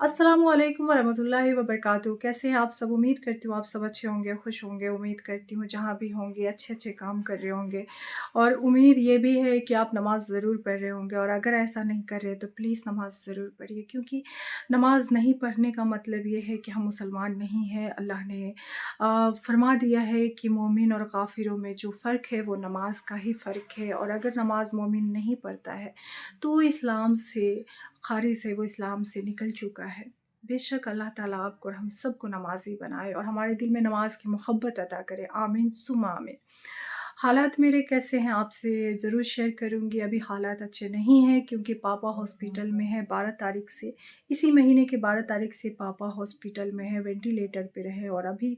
अस्सलामुअलैकुम वरहमतुल्लाहि वबरकातुहू। कैसे हैं आप सब? उम्मीद करती हूँ आप सब अच्छे होंगे, खुश होंगे। उम्मीद करती हूँ जहाँ भी होंगे अच्छे-अच्छे काम कर रहे होंगे और उम्मीद ये भी है कि आप नमाज़ ज़रूर पढ़ रहे होंगे और अगर ऐसा नहीं कर रहे तो प्लीज़ नमाज़ ज़रूर पढ़िए क्योंकि नमाज़ नहीं पढ़ने का मतलब ये है कि हम मुसलमान नहीं हैं। अल्लाह ने फरमा दिया है कि मोमिन और काफ़िरों में जो फ़र्क है वो नमाज़ का ही फ़र्क है और अगर नमाज़ मोमिन नहीं पढ़ता है तो वो इस्लाम से ख़ारिज है, वो इस्लाम से निकल चुका है। बेशक अल्लाह ताला आपको और हम सबको नमाज़ी बनाए और हमारे दिल में नमाज़ की मोहब्बत अता करे। आमीन सुम्मा आमीन। हालात मेरे कैसे हैं आपसे ज़रूर शेयर करूँगी। अभी हालात अच्छे नहीं हैं क्योंकि पापा हॉस्पिटल में हैं 12 तारीख से। इसी महीने के 12 तारीख से पापा हॉस्पिटल में हैं, वेंटिलेटर पे रहे और अभी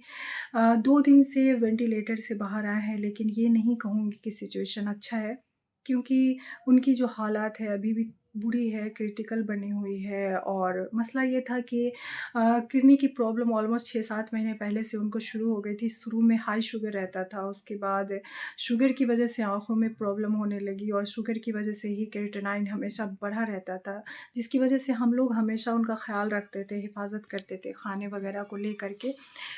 2 दिन से वेंटिलेटर से बाहर आए हैं। लेकिन ये नहीं कहूँगी कि सिचुएशन अच्छा है क्योंकि उनकी जो हालात है अभी भी बुरी है, क्रिटिकल बनी हुई है और मसला ये था कि किडनी की प्रॉब्लम ऑलमोस्ट 6-7 महीने पहले से उनको शुरू हो गई थी। शुरू में हाई शुगर रहता था, उसके बाद शुगर की वजह से आँखों में प्रॉब्लम होने लगी और शुगर की वजह से ही क्रिएटिनिन हमेशा बढ़ा रहता था, जिसकी वजह से हम लोग हमेशा उनका ख़्याल रखते थे, हिफ़ाज़त करते थे खाने वगैरह को लेकर के।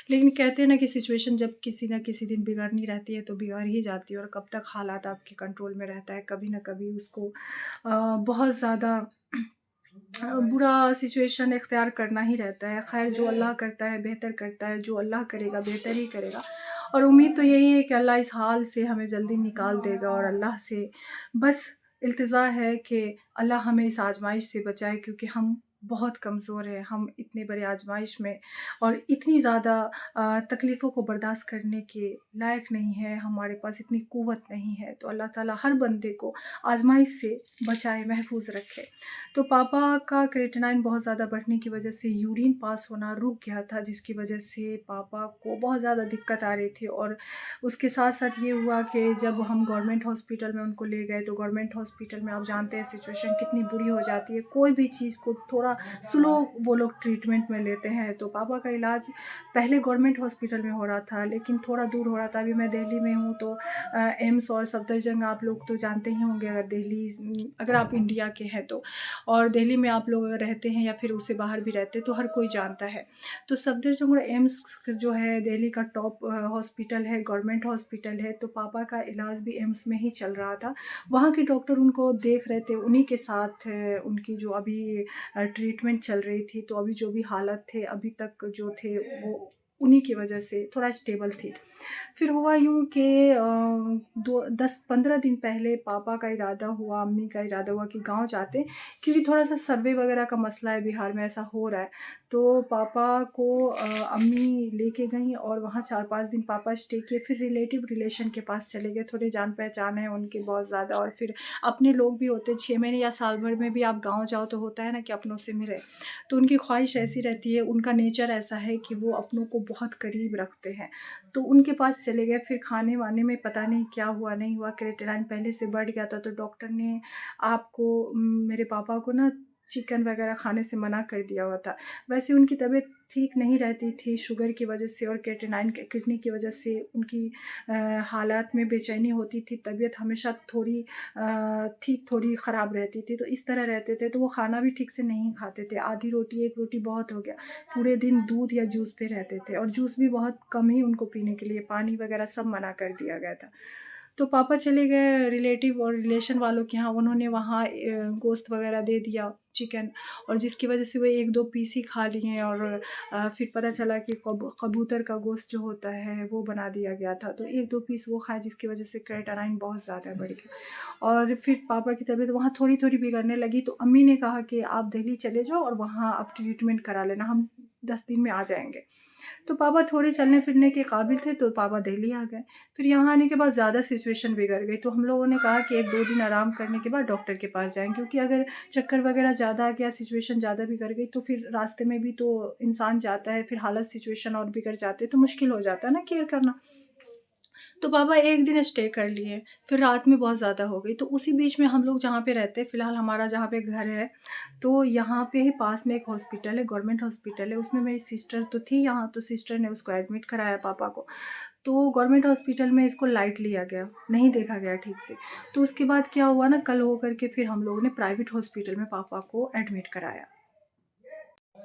लेकिन कहते हैं ना कि सिचुएशन जब किसी न किसी दिन बिगड़नी रहती है तो बिगड़ ही जाती है और कब तक हालात आपके कंट्रोल में रहता है, कभी न कभी उसको बहुत ज़्यादा बुरा सिचुएशन इख्तियार करना ही रहता है। ख़ैर जो अल्लाह करता है बेहतर करता है, जो अल्लाह करेगा बेहतर ही करेगा और उम्मीद तो यही है कि अल्लाह इस हाल से हमें जल्दी निकाल देगा और अल्लाह से बस इल्तिज़ा है कि अल्लाह हमें इस आज़माइश से बचाए क्योंकि हम बहुत कमज़ोर हैं। हम इतने बड़े आज़माइश में और इतनी ज़्यादा तकलीफ़ों को बर्दाश्त करने के लायक नहीं है, हमारे पास इतनी क़ुव्वत नहीं है। तो अल्लाह ताला हर बंदे को आज़माइश से बचाए, महफ़ूज़ रखे। तो पापा का क्रिएटिनिन बहुत ज़्यादा बढ़ने की वजह से यूरिन पास होना रुक गया था, जिसकी वजह से पापा को बहुत ज़्यादा दिक्कत आ रही थी और उसके साथ-साथ ये हुआ कि जब हम गवर्नमेंट हॉस्पिटल में उनको ले गए, तो गवर्नमेंट हॉस्पिटल में आप जानते हैं सिचुएशन कितनी बुरी हो जाती है। कोई भी चीज़ को थोड़ा स्लो वो लोग ट्रीटमेंट में लेते हैं। तो पापा का इलाज पहले गवर्नमेंट हॉस्पिटल में हो रहा था, लेकिन थोड़ा दूर हो रहा था। अभी मैं दिल्ली में हूँ, तो एम्स और सफदरजंग आप लोग तो जानते ही होंगे अगर आप इंडिया के हैं तो। और दिल्ली में आप लोग अगर रहते हैं या फिर उससे बाहर भी रहते हैं तो हर कोई जानता है। तो सफदरजंग और एम्स जो है दिल्ली का टॉप हॉस्पिटल है, गवर्नमेंट हॉस्पिटल है, तो पापा का इलाज भी एम्स में ही चल रहा था। वहाँ के डॉक्टर उनको देख रहे थे, उन्हीं के साथ उनकी जो अभी ट्रीटमेंट चल रही थी, तो अभी जो भी हालत थे अभी तक जो थे वो उन्हीं की वजह से थोड़ा स्टेबल थी। फिर हुआ यूँ कि 10-15 दिन पहले पापा का इरादा हुआ, अम्मी का इरादा हुआ कि गाँव जाते हैं क्योंकि थोड़ा-सा सर्वे वगैरह का मसला है, बिहार में ऐसा हो रहा है। तो पापा को अम्मी लेके गईं और वहाँ 4-5 दिन पापा स्टे किए, फिर रिलेशन के पास चले गए, थोड़े जान-पहचान है उनकी बहुत ज़्यादा और फिर अपने लोग भी होते हैं, 6 महीने या साल भर में भी आप गाँव जाओ तो होता है ना कि अपनों से मिलें। तो उनकी ख़्वाहिश ऐसी रहती है, उनका नेचर ऐसा है कि वो अपनों को बहुत करीब रखते हैं। तो उनके पास चले गए, फिर खाने-वाने में पता नहीं क्या हुआ, नहीं हुआ, क्रिएटिनिन पहले से बढ़ गया था, तो डॉक्टर ने मेरे पापा को ना चिकन वगैरह खाने से मना कर दिया हुआ था। वैसे उनकी तबीयत ठीक नहीं रहती थी शुगर की वजह से और क्रिएटिनिन की किडनी की वजह से उनकी हालात में बेचैनी होती थी, तबीयत हमेशा थोड़ी ठीक थोड़ी ख़राब रहती थी, तो इस तरह रहते थे, तो वो खाना भी ठीक से नहीं खाते थे। आधी रोटी, 1 रोटी बहुत हो गया। पूरे दिन दूध या जूस पे रहते थे और जूस भी बहुत कम ही उनको पीने के लिए, पानी वगैरह सब मना कर दिया गया था। तो पापा चले गए रिलेटिव और रिलेशन वालों के यहाँ, उन्होंने वहाँ गोश्त वगैरह दे दिया, चिकन, और जिसकी वजह से वो 1-2 पीस ही खा लिए और फिर पता चला कि कबूतर का गोश्त जो होता है वो बना दिया गया था, तो 1-2 पीस वो खाए जिसकी वजह से क्रिएटिनिन बहुत ज़्यादा बढ़ गया और फिर पापा की तबीयत वहाँ थोड़ी-थोड़ी बिगड़ने लगी, तो अम्मी ने कहा कि आप दिल्ली चले जाओ और वहाँ आप ट्रीटमेंट करा लेना, हम 10 दिन में आ जाएँगे। तो पापा थोड़े चलने-फिरने के काबिल थे, तो पापा दिल्ली आ गए। फिर यहाँ आने के बाद ज़्यादा सिचुएशन बिगड़ गई, तो हम लोगों ने कहा कि 1-2 दिन आराम करने के बाद डॉक्टर के पास जाएँ, क्योंकि अगर चक्कर वगैरह ज़्यादा आ गया, सिचुएशन ज़्यादा बिगड़ गई, तो फिर रास्ते में भी तो इंसान जाता है, फिर हालत सिचुएशन और बिगड़ जाते, तो मुश्किल हो जाता है ना केयर करना। तो पापा 1 दिन स्टे कर लिए, फिर रात में बहुत ज़्यादा हो गई, तो उसी बीच में हम लोग जहाँ पे रहते हैं, फ़िलहाल हमारा जहाँ पे घर है, तो यहाँ पे ही पास में एक हॉस्पिटल है, गवर्नमेंट हॉस्पिटल है, उसमें मेरी सिस्टर तो थी यहाँ, तो सिस्टर ने उसको एडमिट कराया पापा को। तो गवर्नमेंट हॉस्पिटल में इसको लाइट लिया गया, नहीं देखा गया ठीक से। तो उसके बाद क्या हुआ ना, कल हो कर के फिर हम लोगों ने प्राइवेट हॉस्पिटल में पापा को एडमिट कराया।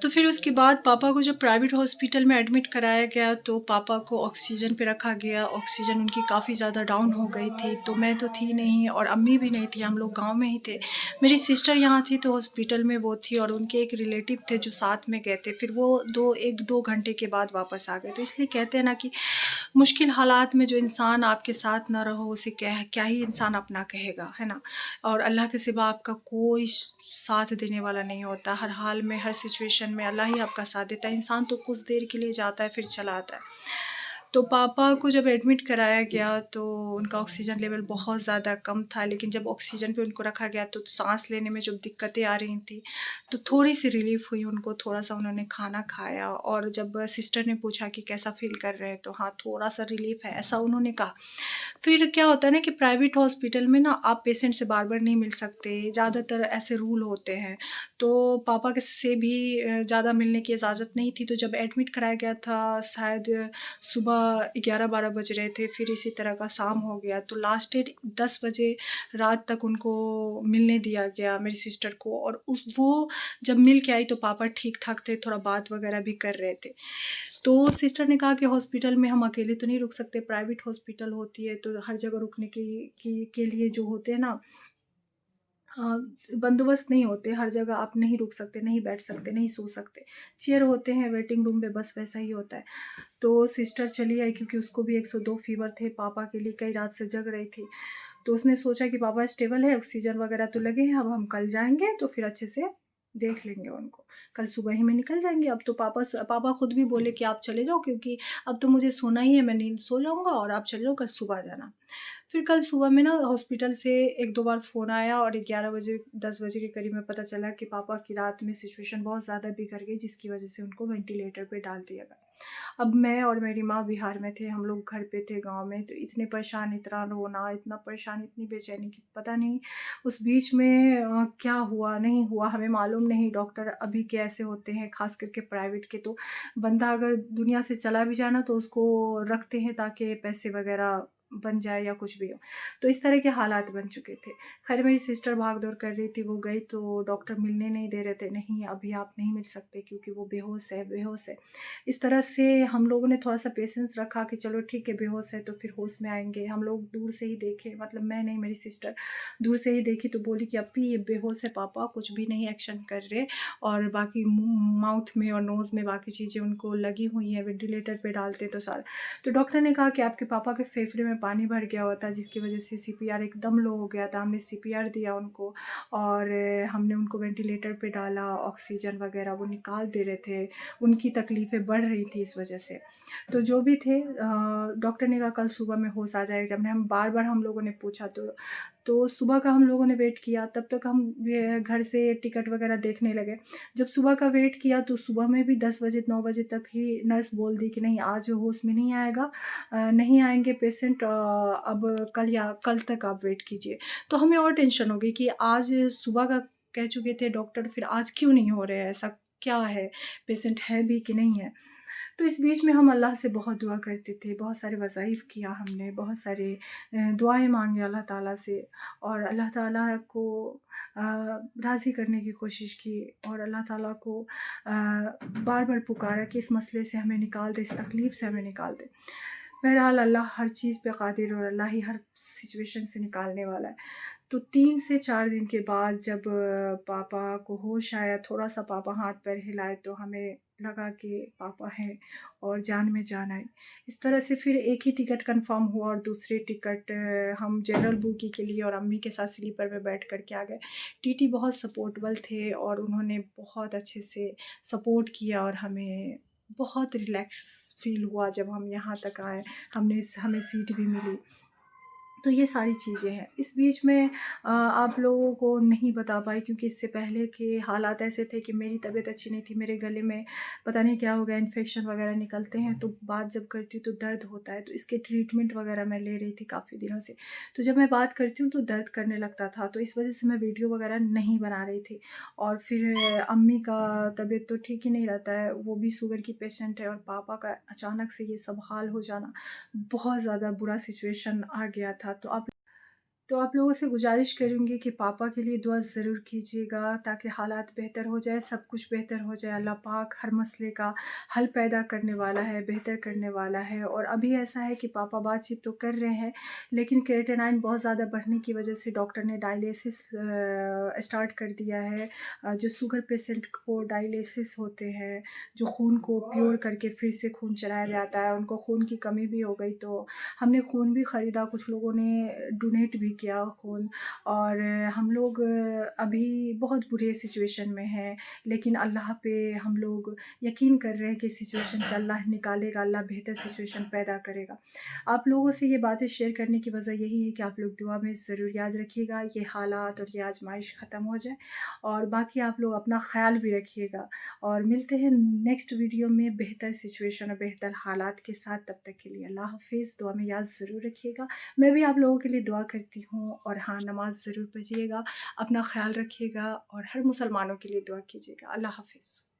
तो फिर उसके बाद पापा को जब प्राइवेट हॉस्पिटल में एडमिट कराया गया तो पापा को ऑक्सीजन पे रखा गया। ऑक्सीजन उनकी काफ़ी ज़्यादा डाउन हो गई थी, तो मैं तो थी नहीं और अम्मी भी नहीं थी, हम लोग गाँव में ही थे। मेरी सिस्टर यहाँ थी तो हॉस्पिटल में वो थी और उनके एक रिलेटिव थे जो साथ में गए थे। फिर वो 1-2 घंटे के बाद वापस आ गए। तो इसलिए कहते हैं ना कि मुश्किल हालात में जो इंसान आपके साथ ना रहो उसे क्या क्या ही इंसान अपना कहेगा, है ना? और अल्लाह के सिवा आपका कोई साथ देने वाला नहीं होता। हर हाल में, हर सिचुएशन में अल्लाह ही आपका साथ देता है। इंसान तो कुछ देर के लिए जाता है फिर चला आता है। तो पापा को जब एडमिट कराया गया तो उनका ऑक्सीजन लेवल बहुत ज़्यादा कम था, लेकिन जब ऑक्सीजन पे उनको रखा गया तो साँस लेने में जो दिक्कतें आ रही थी, तो थोड़ी-सी रिलीफ़ हुई उनको, थोड़ा-सा उन्होंने खाना खाया और जब सिस्टर ने पूछा कि कैसा फ़ील कर रहे हैं, तो हाँ, थोड़ा-सा रिलीफ़ है, ऐसा उन्होंने कहा। फिर क्या होता है ना कि प्राइवेट हॉस्पिटल में ना आप पेशेंट से बार-बार नहीं मिल सकते, ज़्यादातर ऐसे रूल होते हैं। तो पापा के से भी ज़्यादा मिलने की इजाज़त नहीं थी, तो जब एडमिट कराया गया था शायद सुबह 11-12 बज रहे थे, फिर इसी तरह का शाम हो गया, तो लास्ट डेट 10 बजे रात तक उनको मिलने दिया गया मेरी सिस्टर को और वो जब मिल के आई तो पापा ठीक-ठाक थे, थोड़ा बात वगैरह भी कर रहे थे। तो सिस्टर ने कहा कि हॉस्पिटल में हम अकेले तो नहीं रुक सकते, प्राइवेट हॉस्पिटल होती है तो हर जगह रुकने के लिए जो होते हैं ना बंदोबस्त नहीं होते, हर जगह आप नहीं रुक सकते, नहीं बैठ सकते, नहीं सो सकते। चेयर होते हैं वेटिंग रूम में बस वैसा ही होता है। तो सिस्टर चली आई क्योंकि उसको भी 102 फ़ीवर थे, पापा के लिए कई रात से जग रही थी। तो उसने सोचा कि पापा स्टेबल है, ऑक्सीजन वगैरह तो लगे हैं, अब हम कल जाएँगे तो फिर अच्छे से देख लेंगे उनको। कल सुबह ही में निकल जाएँगे। अब तो पापा खुद भी बोले कि आप चले जाओ क्योंकि अब तो मुझे सोना ही है, मैं नींद सो जाऊँगा और आप चले जाओ, कल सुबह आ जाना। फिर कल सुबह में ना हॉस्पिटल से 1-2 बार फ़ोन आया और 11 बजे 10 बजे के करीब में पता चला कि पापा की रात में सिचुएशन बहुत ज़्यादा बिगड़ गई जिसकी वज़ह से उनको वेंटिलेटर पे डाल दिया गया। अब मैं और मेरी माँ बिहार में थे, हम लोग घर पे थे गाँव में, तो इतने परेशान, इतना रोना, इतना परेशान, इतनी बेचैनी कि पता नहीं उस बीच में क्या हुआ, नहीं हुआ हमें मालूम नहीं। डॉक्टर अभी के ऐसे होते हैं, ख़ास करके प्राइवेट के, तो बंदा अगर दुनिया से चला भी जाए ना तो उसको रखते हैं ताकि पैसे वग़ैरह बन जाए या कुछ भी हो। तो इस तरह के हालात बन चुके थे। ख़ैर मेरी सिस्टर भाग-दौड़ कर रही थी, वो गई तो डॉक्टर मिलने नहीं दे रहे थे, नहीं अभी आप नहीं मिल सकते क्योंकि वो बेहोश है, बेहोश है। इस तरह से हम लोगों ने थोड़ा-सा पेशेंस रखा कि चलो ठीक है बेहोश है तो फिर होश में आएँगे। हम लोग दूर से ही देखे, मतलब मैं नहीं मेरी सिस्टर दूर से ही देखी तो बोली कि अप्पी ये बेहोश है पापा, कुछ भी नहीं एक्शन कर रहे और बाकी माउथ में और नोज़ में बाकी चीज़ें उनको लगी हुई हैं, वेंटिलेटर पे डालते तो सारा। तो डॉक्टर ने कहा कि आपके पापा के फेफड़े में पानी भर गया हुआ था जिसकी वज़ह से सीपीआर एकदम लो हो गया था। हमने सीपीआर दिया उनको और हमने उनको वेंटिलेटर पे डाला, ऑक्सीजन वग़ैरह वो निकाल दे रहे थे। उनकी तकलीफ़ें बढ़ रही थी इस वज़ह से। तो जो भी थे डॉक्टर ने कहा कल सुबह में होश आ जाएगा। जब हम बार-बार हम लोगों ने पूछा तो सुबह का हम लोगों ने वेट किया, तब तक हम ये घर से टिकट वग़ैरह देखने लगे। जब सुबह का वेट किया तो सुबह में भी 10 बजे 9 बजे तक ही नर्स बोल दी कि नहीं आज होश में नहीं आएगा, नहीं आएँगे पेशेंट, अब कल तक आप वेट कीजिए। तो हमें और टेंशन हो गई कि आज सुबह का कह चुके थे डॉक्टर, फिर आज क्यों नहीं हो रहे हैं, ऐसा क्या है? पेशेंट है भी कि नहीं है? तो इस बीच में हम अल्लाह से बहुत दुआ करते थे, बहुत सारे वज़ाइफ़ किया हमने, बहुत सारे दुआएँ माँगी अल्लाह ताला से और अल्लाह ताला को राज़ी करने की कोशिश की और अल्लाह ताला को बार-बार पुकारा कि इस मसले से हमें निकाल दे, इस तकलीफ़ से हमें निकाल दे। बहरहाल अल्लाह हर चीज़ पे क़ादिर और अल्लाह ही हर सिचुएशन से निकालने वाला है। तो 3 से 4 दिन के बाद जब पापा को होश आया, थोड़ा-सा पापा हाथ-पैर हिलाए तो हमें लगा कि पापा हैं और जान में जान आई। इस तरह से फिर एक ही टिकट कन्फ़र्म हुआ और दूसरे टिकट हम जनरल बोगी के लिए और अम्मी के साथ स्लीपर में बैठ कर के आ गए। टीटी बहुत सपोर्टेबल थे और उन्होंने बहुत अच्छे से सपोर्ट किया और हमें बहुत रिलैक्स फ़ील हुआ जब हम यहाँ तक आए। हमें सीट भी मिली। तो ये सारी चीज़ें हैं। इस बीच में आप लोगों को नहीं बता पाई क्योंकि इससे पहले के हालात ऐसे थे कि मेरी तबीयत अच्छी नहीं थी, मेरे गले में पता नहीं क्या हो गया, इन्फेक्शन वगैरह निकलते हैं, तो बात जब करती हूँ तो दर्द होता है, तो इसके ट्रीटमेंट वगैरह मैं ले रही थी काफ़ी दिनों से। तो जब मैं बात करती हूँ तो दर्द करने लगता था, तो इस वज़ह से मैं वीडियो वगैरह नहीं बना रही थी और फिर अम्मी का तबीयत तो ठीक ही नहीं रहता है, वो भी शुगर की पेशेंट है और पापा का अचानक से ये सब हाल हो जाना, बहुत ज़्यादा बुरा सिचुएशन आ गया था। तो आप लोगों से गुज़ारिश करूँगी कि पापा के लिए दुआ ज़रूर कीजिएगा ताकि हालात बेहतर हो जाए, सब कुछ बेहतर हो जाए। अल्लाह पाक हर मसले का हल पैदा करने वाला है, बेहतर करने वाला है। और अभी ऐसा है कि पापा बातचीत तो कर रहे हैं, लेकिन क्रिएटिनिन बहुत ज़्यादा बढ़ने की वजह से डॉक्टर ने डायलिसिस स्टार्ट कर दिया है। जो शुगर पेशेंट को डायलिसिस होते हैं, जो खून को प्योर करके फिर से खून चढ़ाया जाता है, उनको खून की कमी भी हो गई, तो हमने खून भी ख़रीदा, कुछ लोगों ने डोनेट भी किया खून। और हम लोग अभी बहुत बुरे सिचुएशन में हैं, लेकिन अल्लाह पे हम लोग यकीन कर रहे हैं कि सिचुएशन से अल्लाह निकालेगा, अल्लाह बेहतर सिचुएशन पैदा करेगा। आप लोगों से ये बातें शेयर करने की वजह यही है कि आप लोग दुआ में ज़रूर याद रखिएगा, ये हालात और ये आज़माइश ख़त्म हो जाए। और बाकी आप लोग अपना ख़्याल भी रखिएगा, और मिलते हैं नेक्स्ट वीडियो में बेहतर सिचुएशन और बेहतर हालात के साथ। तब तक के लिए अल्लाह हाफ़िज़। दुआ में याद ज़रूर रखिएगा। मैं भी आप लोगों के लिए दुआ करती हूँ। और हाँ, नमाज़ ज़रूर पढ़िएगा, अपना ख़्याल रखिएगा और हर मुसलमानों के लिए दुआ कीजिएगा। अल्लाह हाफ़िज़।